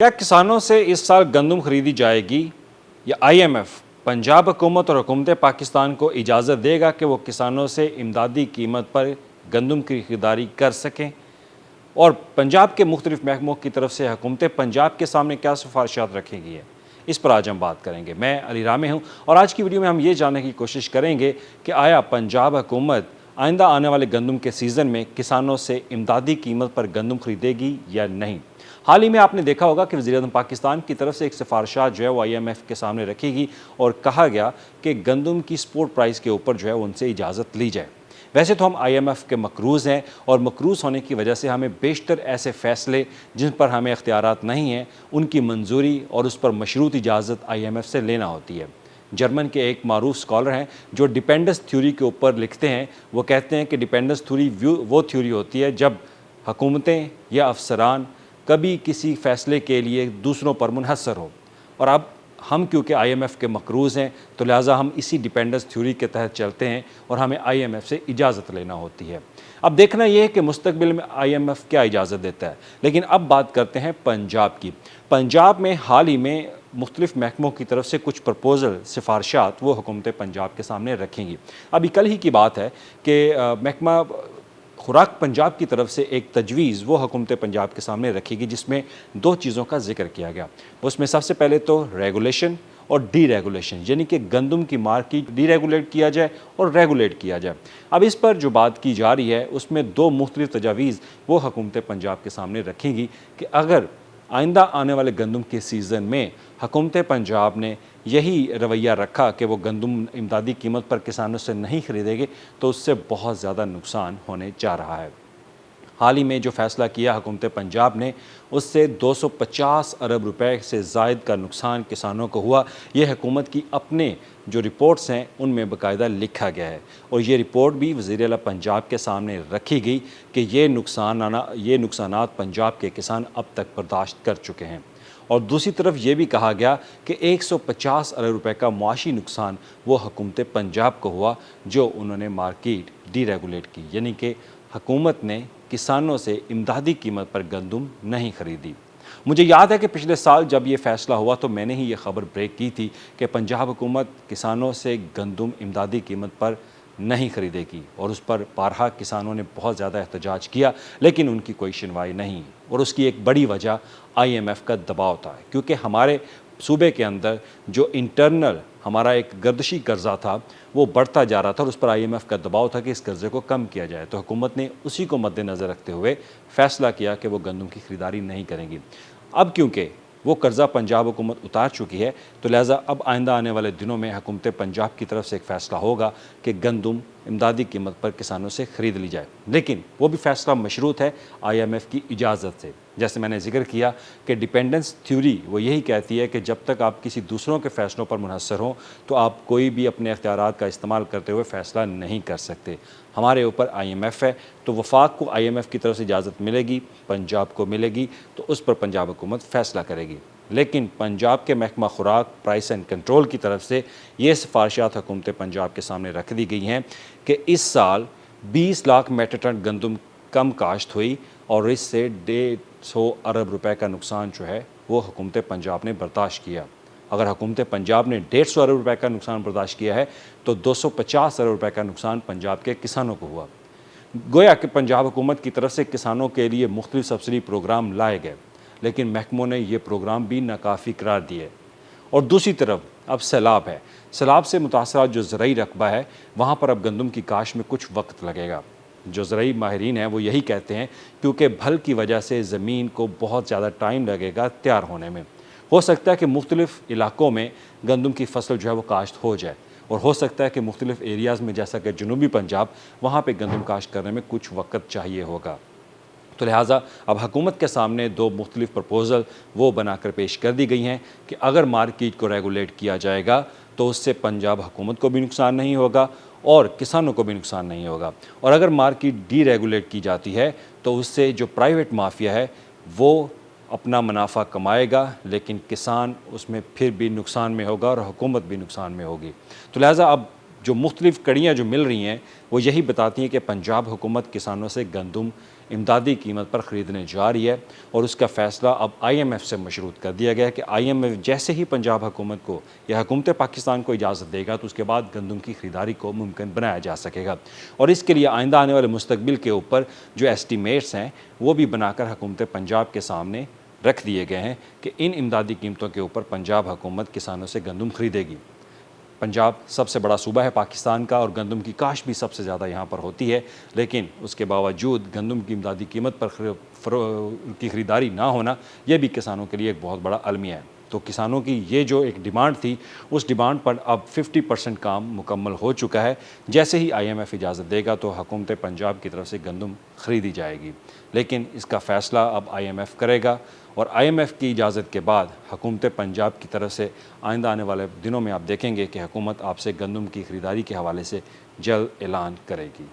क्या किसानों से इस साल गंदम खरीदी जाएगी या आईएमएफ पंजाब हुकूमत और हुकूमत पाकिस्तान को इजाज़त देगा कि वो किसानों से इमदादी कीमत पर गंदम की खरीदारी कर सकें? और पंजाब के मुख्तलिफ महकमों की तरफ से हुकूमत पंजाब के सामने क्या सिफारिशात रखेगी है, इस पर आज हम बात करेंगे। मैं अली रामे हूँ और आज की वीडियो में हम ये जानने की कोशिश करेंगे कि आया पंजाब हुकूमत आइंदा आने वाले गंदम के सीज़न में किसानों से इमदादी कीमत पर गंदम खरीदेगी या नहीं। हाल ही में आपने देखा होगा कि वज़ीर-ए-आज़म पाकिस्तान की तरफ से एक सिफारिशात जो है वो आईएमएफ के सामने रखेगी और कहा गया कि गंदम की स्पोर्ट प्राइस के ऊपर जो है उनसे इजाज़त ली जाए। वैसे तो हम आईएमएफ के मकरूज़ हैं और मकरूज़ होने की वजह से हमें बेशतर ऐसे फ़ैसले जिन पर हमें इख्तियारात नहीं हैं उनकी मंजूरी और उस पर मशरूत इजाज़त आईएमएफ से लेना होती है। जर्मन के एक मारूफ स्कॉलर हैं जो डिपेंडेंस थ्योरी के ऊपर लिखते हैं। वो कहते हैं कि डिपेंडेंस थ्योरी वो थ्योरी होती है जब हुकूमतें या अफसरान कभी किसी फ़ैसले के लिए दूसरों पर मुनहसर हो। और अब हम क्योंकि आईएमएफ के मकरूज़ हैं तो लिहाजा हम इसी डिपेंडेंस थ्योरी के तहत चलते हैं और हमें आईएमएफ से इजाज़त लेना होती है। अब देखना यह है कि मुस्तकबिल में आईएमएफ क्या इजाज़त देता है। लेकिन अब बात करते हैं पंजाब की। पंजाब में हाल ही में मुख्तलिफ महकमों की तरफ से कुछ प्रपोज़ल सिफारशात वो हुकूमत पंजाब के सामने रखेंगी। अभी कल ही की बात है कि महकमा खुराक पंजाब की तरफ से एक तजवीज़ वो हुकूमत पंजाब के सामने रखेगी जिसमें दो चीज़ों का जिक्र किया गया। उसमें सबसे पहले तो रेगुलेशन और डी रेगुलेशन, यानी कि गंदम की मार्केट डी रेगुलेट किया जाए और रेगुलेट किया जाए। अब इस पर जो बात की जा रही है उसमें दो मुख्तलिफ तजावीज़ वो हुकूमत पंजाब के सामने रखेंगी कि अगर आइंदा आने वाले गंदम के सीज़न में हुकूमत पंजाब ने यही रवैया रखा कि वो गंदम इमदादी कीमत पर किसानों से नहीं खरीदेंगे तो उससे बहुत ज़्यादा नुकसान होने जा रहा है। हाल ही में जो फ़ैसला किया हुकूमत पंजाब ने उससे 250 अरब रुपए से ज़ायद का नुकसान किसानों को हुआ। ये हुकूमत की अपने जो रिपोर्ट्स हैं उनमें बाकायदा लिखा गया है और ये रिपोर्ट भी वज़ीर आला पंजाब के सामने रखी गई कि ये नुकसानात पंजाब के किसान अब तक बर्दाश्त कर चुके हैं। और दूसरी तरफ ये भी कहा गया कि 150 अरब रुपए का मुआशी नुकसान वो हुकूमत पंजाब को हुआ जो उन्होंने मार्केट डी रेगुलेट की, यानी कि हुकूमत ने किसानों से इमदादी कीमत पर गंदम नहीं खरीदी। मुझे याद है कि पिछले साल जब ये फ़ैसला हुआ तो मैंने ही ये ख़बर ब्रेक की थी कि पंजाब हुकूमत किसानों से गंदम इमदादी कीमत पर नहीं खरीदेगी और उस पर बारहा किसानों ने बहुत ज़्यादा एहतजाज किया लेकिन उनकी कोई सुनवाई नहीं। और उसकी एक बड़ी वजह आईएमएफ का दबाव था, क्योंकि हमारे सूबे के अंदर जो इंटरनल हमारा एक गर्दिशी कर्ज़ा था वो बढ़ता जा रहा था और उस पर आईएमएफ का दबाव था कि इस कर्ज़े को कम किया जाए। तो हुकूमत ने उसी को मद्देनज़र रखते हुए फ़ैसला किया कि वो गंदम की ख़रीदारी नहीं करेंगी। अब क्योंकि वो कर्ज़ा पंजाब हुकूमत उतार चुकी है तो लिहाजा अब आइंदा आने वाले दिनों में हुकूमत पंजाब की तरफ से एक फ़ैसला होगा कि गंदम इमदादी कीमत पर किसानों से ख़रीद ली जाए, लेकिन वो भी फ़ैसला मशरूत है आईएमएफ की इजाज़त से। जैसे मैंने जिक्र किया कि डिपेंडेंस थ्योरी वो यही कहती है कि जब तक आप किसी दूसरों के फ़ैसलों पर मुनहसर हों तो आप कोई भी अपने इख्तियारात का इस्तेमाल करते हुए फ़ैसला नहीं कर सकते। हमारे ऊपर आईएमएफ है तो वफाक को आईएमएफ की तरफ से इजाज़त मिलेगी, पंजाब को मिलेगी तो उस पर पंजाब हुकूमत फ़ैसला करेगी। लेकिन पंजाब के महकमा खुराक प्राइस एंड कंट्रोल की तरफ से ये सिफारिशात हुकूमत पंजाब के सामने रख दी गई हैं कि इस साल 20 लाख मेट्रिक टन गंदम कम काश्त हुई और इससे 150 अरब रुपए का नुकसान जो है वो हुकूमत पंजाब ने बर्दाश्त किया। अगर हुकूमत पंजाब ने 150 अरब रुपए का नुकसान बर्दाश्त किया है तो 250 अरब रुपए का नुकसान पंजाब के किसानों को हुआ। गोया कि पंजाब हुकूमत की तरफ से किसानों के लिए मुख्तलिफ सब्सिडी प्रोग्राम लाए गए लेकिन महकमों ने ये प्रोग्राम भी नाकाफ़ी करार दिए। और दूसरी तरफ अब सैलाब है। सैलाब से मुतासरा जो ज़रई रकबा है वहाँ पर अब गंदम की काश्त में कुछ वक्त लगेगा। जो ज़रई माहिरीन हैं वो यही कहते हैं क्योंकि भल की वजह से ज़मीन को बहुत ज़्यादा टाइम लगेगा तैयार होने में। हो सकता है कि मुख्तलिफ़ इलाकों में गंदम की फसल जो है वो काश्त हो जाए और हो सकता है कि मुख्तलिफ़ एरियाज़ में जैसा कि जनूबी पंजाब वहाँ पर गंदम काश्त करने में कुछ वक्त चाहिए होगा। तो लिहाजा अब हुकूमत के सामने दो मुख्तलिफ़ प्रपोज़ल वो बनाकर पेश कर दी गई हैं कि अगर मार्केट को रेगुलेट किया जाएगा तो उससे पंजाब हुकूमत को भी नुकसान नहीं होगा और किसानों को भी नुकसान नहीं होगा, और अगर मार्केट डी रेगुलेट की जाती है तो उससे जो प्राइवेट माफिया है वो अपना मुनाफा कमाएगा लेकिन किसान उसमें फिर भी नुकसान में होगा और हुकूमत भी नुकसान में होगी। तो लिहाजा अब جو مختلف کڑیاں جو مل رہی ہیں وہ یہی بتاتی ہیں کہ پنجاب حکومت کسانوں سے گندم امدادی قیمت پر خریدنے جا رہی ہے، اور اس کا فیصلہ اب آئی ایم ایف سے مشروط کر دیا گیا ہے کہ آئی ایم ایف جیسے ہی پنجاب حکومت کو یا حکومت پاکستان کو اجازت دے گا تو اس کے بعد گندم کی خریداری کو ممکن بنایا جا سکے گا، اور اس کے لیے آئندہ آنے والے مستقبل کے اوپر جو ایسٹیمیٹس ہیں وہ بھی بنا کر حکومت پنجاب کے سامنے رکھ دیے گئے ہیں کہ ان امدادی قیمتوں کے اوپر پنجاب حکومت کسانوں سے گندم خریدے گی۔ پنجاب سب سے بڑا صوبہ ہے پاکستان کا، اور گندم کی کاشت بھی سب سے زیادہ یہاں پر ہوتی ہے، لیکن اس کے باوجود گندم کی امدادی قیمت پر کی خریداری نہ ہونا یہ بھی کسانوں کے لیے ایک بہت بڑا المیہ ہے۔ تو کسانوں کی یہ جو ایک ڈیمانڈ تھی، اس ڈیمانڈ پر اب 50% کام مکمل ہو چکا ہے۔ جیسے ہی آئی ایم ایف اجازت دے گا تو حکومت پنجاب کی طرف سے گندم خریدی جائے گی، لیکن اس کا فیصلہ اب آئی ایم ایف کرے گا، اور آئی ایم ایف کی اجازت کے بعد حکومت پنجاب کی طرف سے آئندہ آنے والے دنوں میں آپ دیکھیں گے کہ حکومت آپ سے گندم کی خریداری کے حوالے سے جلد اعلان کرے گی۔